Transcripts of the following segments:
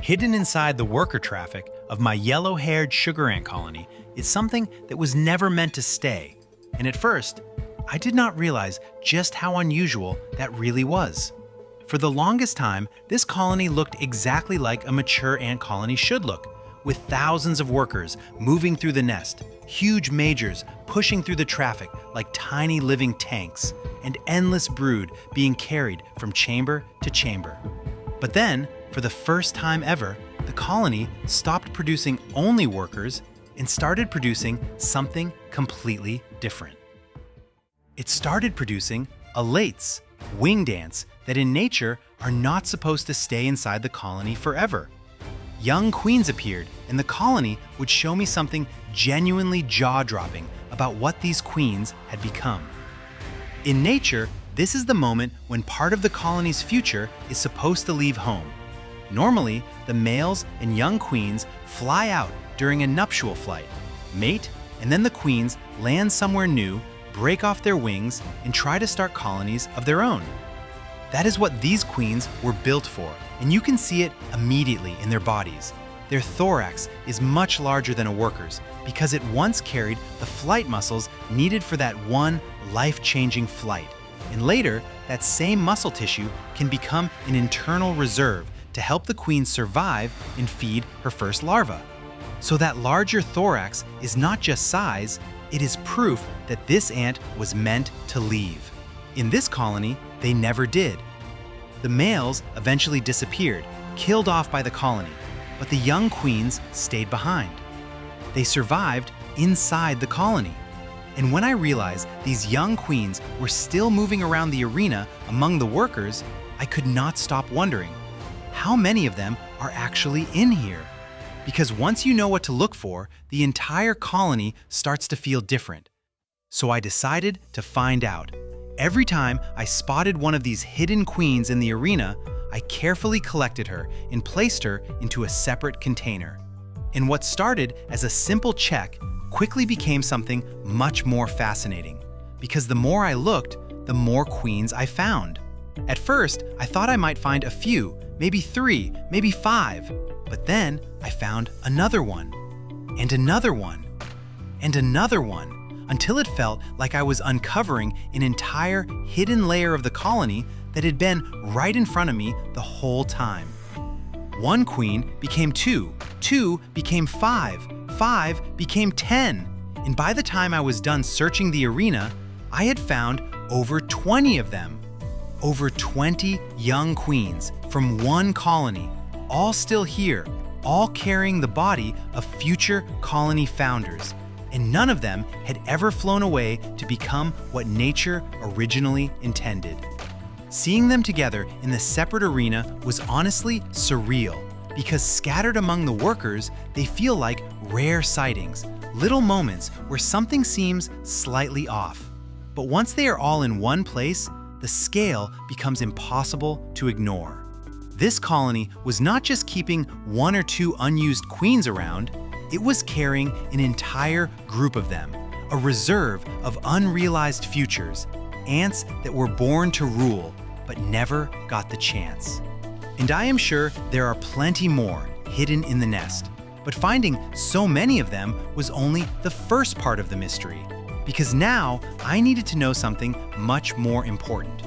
Hidden inside the worker traffic of my yellow-haired sugar ant colony is something that was never meant to stay. And at first, I did not realize just how unusual that really was. For the longest time, this colony looked exactly like a mature ant colony should look, with thousands of workers moving through the nest, huge majors pushing through the traffic like tiny living tanks, and endless brood being carried from chamber to chamber. But then, for the first time ever, the colony stopped producing only workers and started producing something completely different. It started producing Alates, winged ants that in nature are not supposed to stay inside the colony forever. Young queens appeared, and the colony would show me something genuinely jaw-dropping about what these queens had become. In nature, this is the moment when part of the colony's future is supposed to leave home. Normally, the males and young queens fly out during a nuptial flight, mate, and then the queens land somewhere new, break off their wings, and try to start colonies of their own. That is what these queens were built for, and you can see it immediately in their bodies. Their thorax is much larger than a worker's because it once carried the flight muscles needed for that one life-changing flight. And later, that same muscle tissue can become an internal reserve to help the queen survive and feed her first larva. So that larger thorax is not just size, it is proof that this ant was meant to leave. In this colony, they never did. The males eventually disappeared, killed off by the colony, but the young queens stayed behind. They survived inside the colony. And when I realized these young queens were still moving around the arena among the workers, I could not stop wondering, how many of them are actually in here? Because once you know what to look for, the entire colony starts to feel different. So I decided to find out. Every time I spotted one of these hidden queens in the arena, I carefully collected her and placed her into a separate container. And what started as a simple check quickly became something much more fascinating. Because the more I looked, the more queens I found. At first, I thought I might find a few, maybe 3, maybe 5. But then I found another one, and another one, and another one, until it felt like I was uncovering an entire hidden layer of the colony that had been right in front of me the whole time. 1 queen became 2, 2 became 5, 5 became 10, and by the time I was done searching the arena, I had found over 20 of them. Over 20 young queens from 1 colony, all still here, all carrying the body of future colony founders, and none of them had ever flown away to become what nature originally intended. Seeing them together in the separate arena was honestly surreal, because scattered among the workers, they feel like rare sightings, little moments where something seems slightly off. But once they are all in one place, the scale becomes impossible to ignore. This colony was not just keeping 1 or 2 unused queens around, it was carrying an entire group of them, a reserve of unrealized futures, ants that were born to rule but never got the chance. And I am sure there are plenty more hidden in the nest, but finding so many of them was only the first part of the mystery, because now I needed to know something much more important.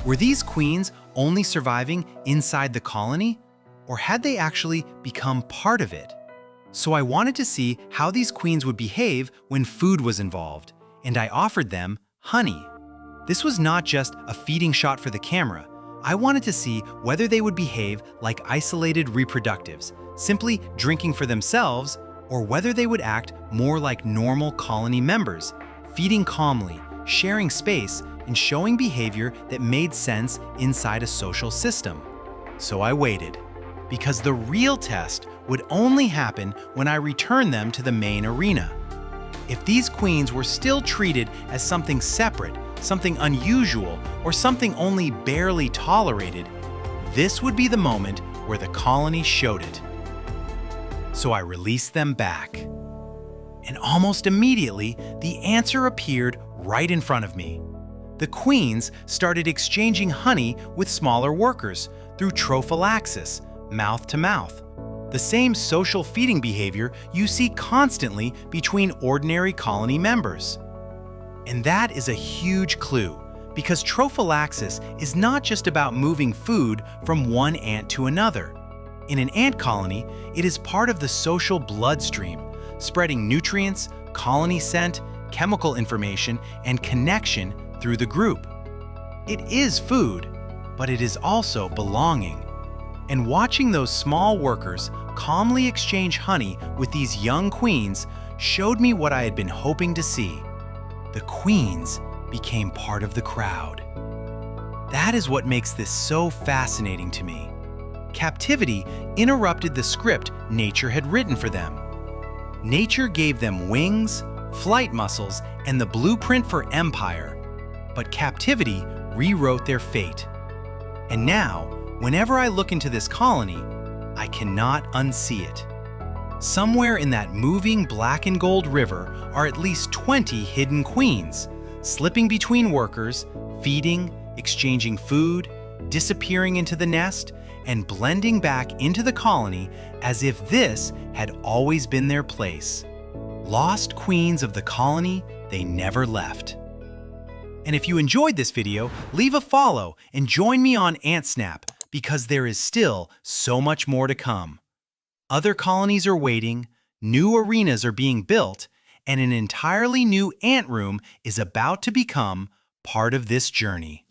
Were these queens only surviving inside the colony, or had they actually become part of it? So I wanted to see how these queens would behave when food was involved, and I offered them honey. This was not just a feeding shot for the camera. I wanted to see whether they would behave like isolated reproductives, simply drinking for themselves, or whether they would act more like normal colony members, feeding calmly, sharing space, and showing behavior that made sense inside a social system. So I waited, because the real test would only happen when I returned them to the main arena. If these queens were still treated as something separate, something unusual, or something only barely tolerated, this would be the moment where the colony showed it. So I released them back. And almost immediately, the answer appeared right in front of me. The queens started exchanging honey with smaller workers through trophallaxis, mouth to mouth. The same social feeding behavior you see constantly between ordinary colony members. And that is a huge clue, because trophallaxis is not just about moving food from one ant to another. In an ant colony, it is part of the social bloodstream, spreading nutrients, colony scent, chemical information, and connection through the group. It is food, but it is also belonging. And watching those small workers calmly exchange honey with these young queens showed me what I had been hoping to see. The queens became part of the crowd. That is what makes this so fascinating to me. Captivity interrupted the script nature had written for them. Nature gave them wings, flight muscles, and the blueprint for empire, but captivity rewrote their fate. And now, whenever I look into this colony, I cannot unsee it. Somewhere in that moving black and gold river are at least 20 hidden queens, slipping between workers, feeding, exchanging food, disappearing into the nest, and blending back into the colony as if this had always been their place. Lost queens of the colony they never left. And if you enjoyed this video, leave a follow and join me on AntSnap, because there is still so much more to come. Other colonies are waiting, new arenas are being built, and an entirely new ant room is about to become part of this journey.